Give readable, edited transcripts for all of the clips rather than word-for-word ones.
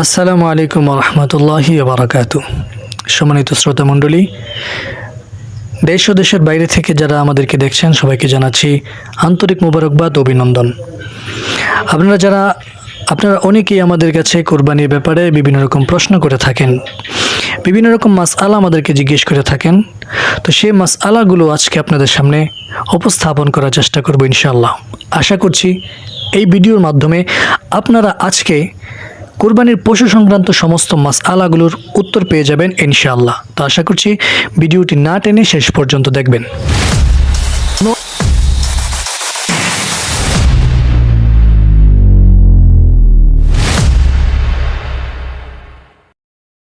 আসসালামু আলাইকুম রহমতুল্লাহি বারাকাতু। সম্মানিত শ্রোতা মণ্ডলী, দেশ ও দেশের বাইরে থেকে যারা আমাদেরকে দেখছেন সবাইকে জানাচ্ছি আন্তরিক মোবারকবাদ, অভিনন্দন। আপনারা অনেকেই আমাদের কাছে কোরবানির ব্যাপারে বিভিন্ন রকম প্রশ্ন করে থাকেন, বিভিন্ন রকম মাসআলা আমাদেরকে জিজ্ঞেস করে থাকেন। তো সেই মাসআলাগুলো আজকে আপনাদের সামনে উপস্থাপন করার চেষ্টা করব ইনশাআল্লাহ। আশা করছি এই ভিডিওর মাধ্যমে আপনারা আজকে কোরবানির পশু সংক্রান্ত সমস্ত মাসআলাগুলোর উত্তর পেয়ে যাবেন ইনশাআল্লাহ। তো আশা করছি ভিডিওটি না টেনে শেষ পর্যন্ত দেখবেন।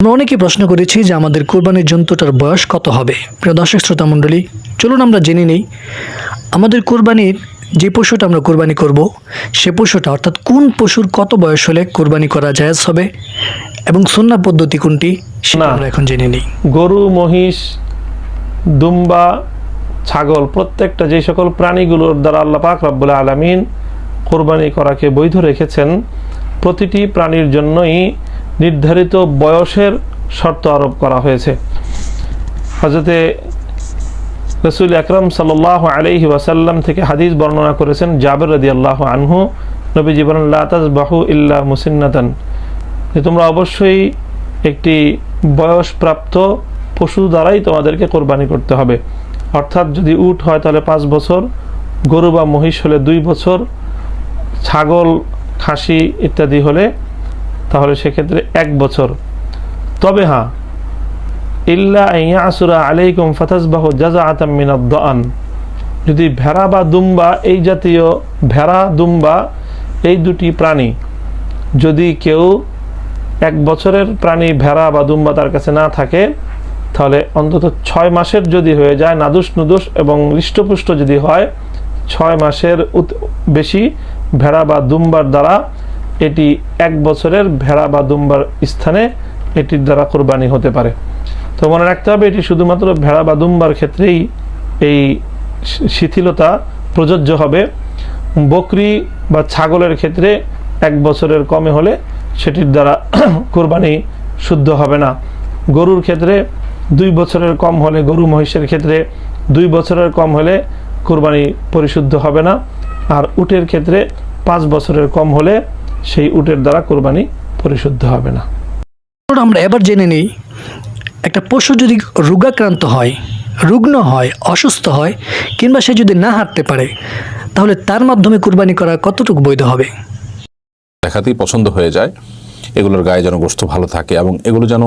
আমরা অনেকে প্রশ্ন করেছি যে আমাদের কোরবানির জন্তুটার বয়স কত হবে। প্রিয় দর্শক শ্রোতা মণ্ডলী, চলুন আমরা জেনে নেই আমাদের কোরবানির যে পশুটা আমরা কোরবানি করব সে পশুটা অর্থাৎ কোন পশুর কত বয়স হলে কোরবানি করা জায়েজ হবে এবং সুন্নাহ পদ্ধতি কোনটি সেটা আমরা এখন জেনে নিই। গরু, মহিষ, দুম্বা, ছাগল প্রত্যেকটা যে সকল প্রাণীগুলোর দ্বারা আল্লাহ পাক রব্বুল আলামিন কোরবানি করাকে বৈধ রেখেছেন, প্রতিটি প্রাণীর জন্যই নির্ধারিত বয়সের শর্ত আরোপ করা হয়েছে। হযরতে রাসূল আকরাম সাল্লাল্লাহু আলাইহি ওয়াসাল্লাম থেকে হাদিস বর্ণনা করেছেন জাবের রাদিয়াল্লাহু আনহু, নবীজি বলেন, লা তাযবাহু ইল্লা মুসিন্নাতান, যে তোমরা অবশ্যই একটি বয়সপ্রাপ্ত পশু দ্বারাই তোমাদেরকে কোরবানি করতে হবে। অর্থাৎ যদি উট হয় তাহলে 5 বছর, গরু বা মহিষ হলে 2 বছর, ছাগল, খাসি ইত্যাদি হলে তাহলে সেক্ষেত্রে 1 বছর। তবে হ্যাঁ, ইল্লা ইয়াসুরা আলাইকুম ফাতাসবাহু জাযাআতাম মিনাদ দাআন, যদি ভেড়া বা দুম্বা, এই জাতীয় ভেড়া দুম্বা এই দুটি প্রাণী যদি কেউ 1 বছরের প্রাণী ভেড়া বা দুম্বা তার কাছে না থাকে, তাহলে অন্তত 6 মাসের যদি হয়ে যায়, নাদুস নুদুস এবং হৃষ্টপুষ্ট যদি হয়, 6 মাসের বেশি ভেড়া বা দুম্বার দ্বারা এটি 1 বছরের ভেড়া বা দুম্বার স্থানে এটির দ্বারা কোরবানি হতে পারে। তো মনে রাখতে হবে, এটি শুধুমাত্র ভেড়া বা দুম্বার ক্ষেত্রেই এই শিথিলতা প্রযোজ্য হবে। বকরি বা ছাগলের ক্ষেত্রে 1 বছরের কমে হলে সেটির দ্বারা কোরবানি শুদ্ধ হবে না। গরুর ক্ষেত্রে 2 বছরের কম হলে, গরু মহিষের ক্ষেত্রে 2 বছরের কম হলে কোরবানি পরিশুদ্ধ হবে না। আর উটের ক্ষেত্রে 5 বছরের কম হলে সেই উটের দ্বারা কোরবানি পরিশুদ্ধ হবে না। আমরা এবার জেনে নিই, একটা পশু যদি রোগাক্রান্ত হয়, রুগ্ন হয়, অসুস্থ হয়, কিংবা সে যদি না হাঁটতে পারে, তাহলে তার মাধ্যমে কোরবানি করা কতটুকু বৈধ হবে? দেখাতেই পছন্দ হয়ে যায়, এগুলোর গায়ে যেন গোশত ভালো থাকে এবং এগুলো যেন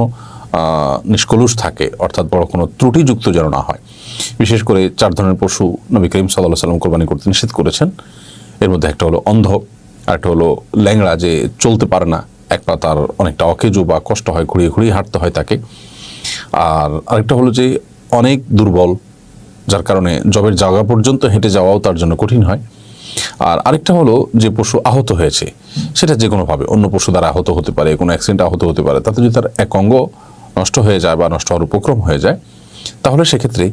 নিষ্কলুষ থাকে, অর্থাৎ বড় কোনো ত্রুটিযুক্ত যেন না হয়। বিশেষ করে 4 ধরনের পশু নবী করিম সাল্লাল্লাহু আলাইহি ওয়াসাল্লাম কোরবানি করতে নিষেধ করেছেন। এর মধ্যে একটা হলো অন্ধ, আর একটা হলো ল্যাংড়া, যে চলতে পারে না, এক পা তার অনেকটা অকেজো বা কষ্ট হয়, ঘুরিয়ে ঘুরিয়ে হাঁটতে হয় তাকে। আর আরেকটা হলো যে অনেক দুর্বল, যার কারণে জবের জায়গা পর্যন্ত হেঁটে যাওয়াও তার জন্য কঠিন হয়। আর আরেকটা হলো যে পশু আহত হয়েছে, সেটা যে কোনোভাবে অন্য পশু দ্বারা আহত হতে পারে, কোনো অ্যাক্সিডেন্টে আহত হতে পারে, তাতে যদি তার এক অঙ্গ নষ্ট হয়ে যায় বা নষ্ট হওয়ার উপক্রম হয়ে যায়, তাহলে সেক্ষেত্রে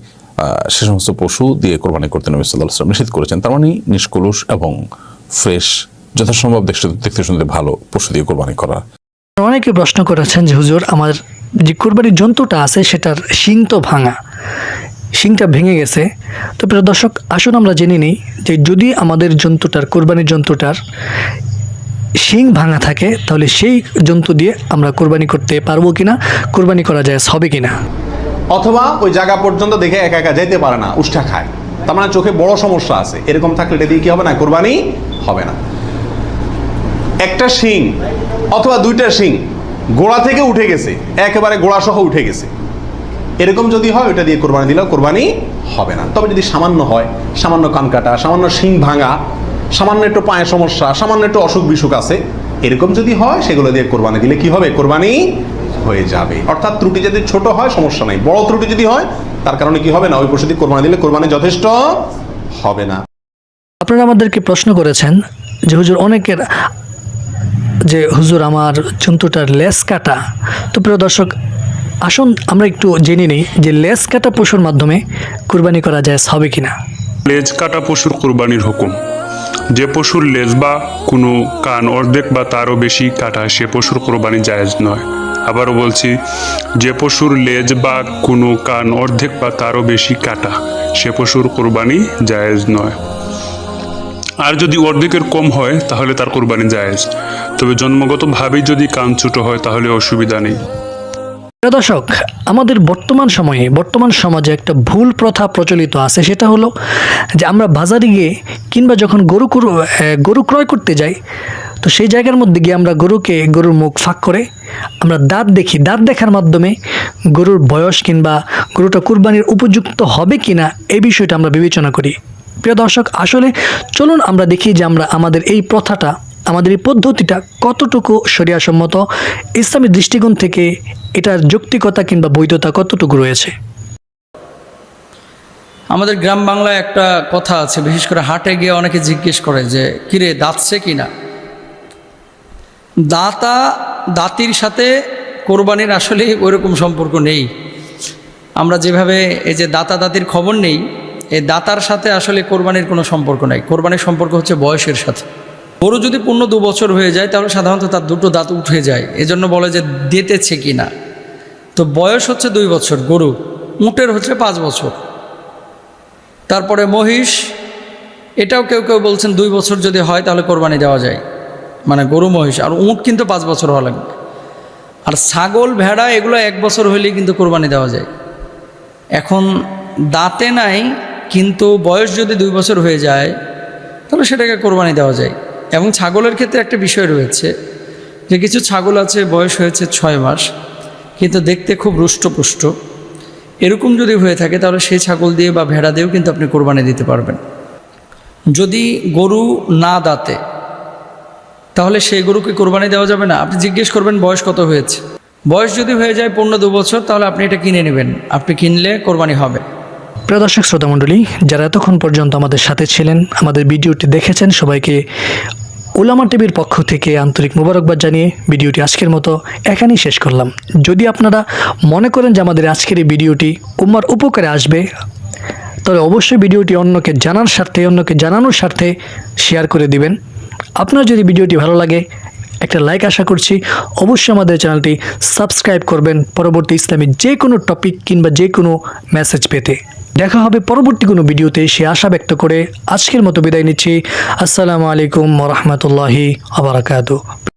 সে সমস্ত পশু দিয়ে কোরবানি করতে নবী সাল্লাল্লাহু আলাইহি ওয়াসাল্লাম নিষেধ করেছেন। তার মানে নিষ্কলুষ এবং ফ্রেশ, যথাসম্ভব দেখতে শুনতে ভালো পশু দিয়ে কোরবানি করা। অনেকে প্রশ্ন করেছেন যে হুজুর, আমার যে কোরবানির জন্তুটা আছে সেটার শিং তো ভাঙা, শিংটা ভেঙে গেছে। তো প্রিয় দর্শক, আসুন আমরা জেনে নিই যে যদি আমাদের জন্তুটার, কোরবানির জন্তুটার শিং ভাঙা থাকে, তাহলে সেই জন্তু দিয়ে আমরা কোরবানি করতে পারবো কিনা, কোরবানি করা যায় হবে কিনা। অথবা ওই জায়গা পর্যন্ত দেখে একা একা যেতে পারে না, উষ্টা খায়, তার মানে চোখে বড় সমস্যা আছে, এরকম থাকলে এটা দিয়ে কি হবে না, কোরবানি হবে না। একটা শিং অথবা 2টা শিং গোড়া থেকে উঠে গেছে, একেবারে গোড়া সহ উঠে গেছে, এরকম যদি হয় ওইটা দিয়ে কোরবানি দিলেও কোরবানি হবে না। তবে যদি সামান্য হয়, সামান্য কান কাটা, সামান্য শিং ভাঙা, সামান্য একটু পায়ে সমস্যা, সামান্য একটু অসুখ বিসুখ আছে, এরকম যদি হয় সেগুলো দিয়ে কোরবানি দিলে কি হবে, কোরবানি হয়ে যাবে। অর্থাৎ ত্রুটি যদি ছোট হয় সমস্যা নেই, বড় ত্রুটি যদি হয় তার কারণে কি হবে না, ওই পশু দিয়ে কোরবানি দিলে কোরবানি যথেষ্ট হবে না। আপনারা আমাদেরকে প্রশ্ন করেছেন যে হুজুর, অনেকের যে হুজুর আমার জন্তুটার লেজ কাটা। তো প্রিয় দর্শক, আসুন আমরা একটু জেনে নিই যে লেজ কাটা পশুর মাধ্যমে কুরবানি করা যায় হবে কিনা। লেজ কাটা পশুর কুরবানির হুকুম। যে পশুর লেজ বা কোনো কান অর্ধেক বা তারও বেশি কাটা সে পশুর কোরবানি জায়েজ নয়। আবারও বলছি, যে পশুর লেজ বা কোনো কান অর্ধেক বা তারও বেশি কাটা সে পশুর কোরবানি জায়েজ নয়। আর যদি অর্ধেকের কম হয় তাহলে তার কোরবানি জায়েজ, তবে জন্মগতভাবেই যদি কান ছোট হয় তাহলে অসুবিধা নেই। প্রিয় দর্শক, আমাদের বর্তমান সমাজে একটা ভুল প্রথা প্রচলিত আছে, সেটা হলো যে আমরা বাজারে গিয়ে কিংবা যখন গরু ক্রয় করতে যাই, তো সেই জায়গার মধ্যে গিয়ে আমরা গরুর মুখ ফাঁক করে আমরা দাঁত দেখি। দাঁত দেখার মাধ্যমে গরুর বয়স কিংবা গরুটা কুরবানির উপযুক্ত হবে কিনা এই বিষয়টা আমরা বিবেচনা করি। প্রিয় দর্শক, আসলে চলুন আমরা দেখি যে আমাদের এই প্রথাটা, আমাদের এই পদ্ধতিটা কতটুকু শরিয়াসম্মত, ইসলামী দৃষ্টিকোণ থেকে এটার যৌক্তিকতা কিংবা বৈধতা কতটুকু রয়েছে। আমাদের গ্রাম বাংলায় একটা কথা আছে, বিশেষ করে হাটে গিয়ে অনেকে জিজ্ঞেস করে যে কিরে দাঁতছে কিনা। দাঁতির সাথে কোরবানির আসলে ওইরকম সম্পর্ক নেই। আমরা যেভাবে এই যে দাঁতির খবর নেই, এই দাতার সাথে আসলে কোরবানির কোনো সম্পর্ক নাই। কোরবানির সম্পর্ক হচ্ছে বয়সের সাথে। গরু যদি পূর্ণ 2 বছর হয়ে যায় তাহলে সাধারণত তার 2টো দাঁত উঠে যায়, এজন্য বলে যে দিতেছে কিনা। তো বয়স হচ্ছে 2 বছর, গরু উটের হচ্ছে 5 বছর। তারপরে মহিষ, এটাও কেউ বলছেন 2 বছর যদি হয় তাহলে কোরবানি দেওয়া যায়, মানে গরু মহিষ। আর উট কিন্তু 5 বছর হওয়া লাগবে। আর ছাগল ভেড়া এগুলো 1 বছর হইলেই কিন্তু কোরবানি দেওয়া যায়। এখন দাঁতে নাই কিন্তু বয়স যদি 2 বছর হয়ে যায় তাহলে সেটাকে কোরবানি দেওয়া যায়। এবং ছাগলের ক্ষেত্রে একটা বিষয় রয়েছে যে কিছু ছাগল আছে বয়স হয়েছে 6 মাস কিন্তু দেখতে খুব রুষ্টপুষ্ট, এরকম যদি হয়ে থাকে তাহলে সেই ছাগল দিয়ে বা ভেড়া দিয়েও কিন্তু আপনি কোরবানি দিতে পারবেন। যদি গরু না দাঁতে তাহলে সেই গরুকে কোরবানি দেওয়া যাবে না। আপনি জিজ্ঞেস করবেন বয়স কত হয়েছে। বয়স যদি হয়ে যায় পূর্ণ 2 বছর তাহলে আপনি এটা কিনে নেবেন, আপনি কিনলে কোরবানি হবে। প্রিয় দর্শক শ্রোতা মণ্ডলী, যারা এতক্ষণ পর্যন্ত আমাদের সাথে ছিলেন, আমাদের ভিডিওটি দেখেছেন, সবাইকে উলামা টিভির পক্ষ থেকে আন্তরিক মোবারকবাদ জানিয়ে ভিডিওটি আজকের মতো এখানেই শেষ করলাম। যদি আপনারা মনে করেন যে আমাদের আজকের এই ভিডিওটি উম্মার উপকারে আসবে, তাহলে অবশ্যই ভিডিওটি অন্যকে জানানোর স্বার্থে শেয়ার করে দিবেন। আপনার যদি ভিডিওটি ভালো লাগে একটা লাইক আশা করছি। অবশ্যই আমাদের চ্যানেলটি সাবস্ক্রাইব করবেন পরবর্তী ইসলামী যে কোনো টপিক কিংবা যে কোনো মেসেজ পেতে। দেখা হবে পরবর্তী কোনো ভিডিওতে, সে আশা ব্যক্ত করে আজকের মতো বিদায় নিচ্ছি। আসসালামু আলাইকুম ওয়া রাহমাতুল্লাহি ওয়া বারাকাতুহু।